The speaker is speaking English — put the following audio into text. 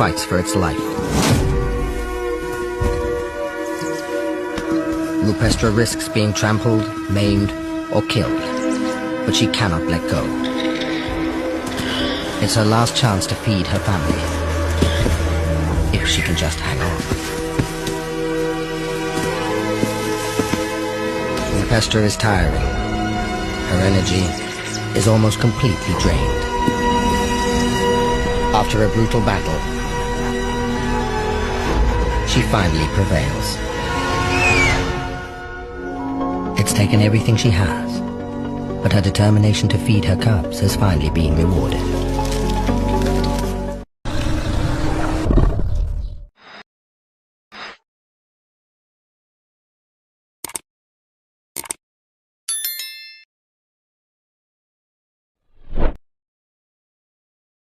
fights for its life. Rupestra risks being trampled, maimed, or killed, but she cannot let go. It's her last chance to feed her family, if she can just hang on. Rupestra is tiring. Her energy is almost completely drained. After a brutal battle, she finally prevails. It's taken everything she has, but her determination to feed her cubs has finally been rewarded.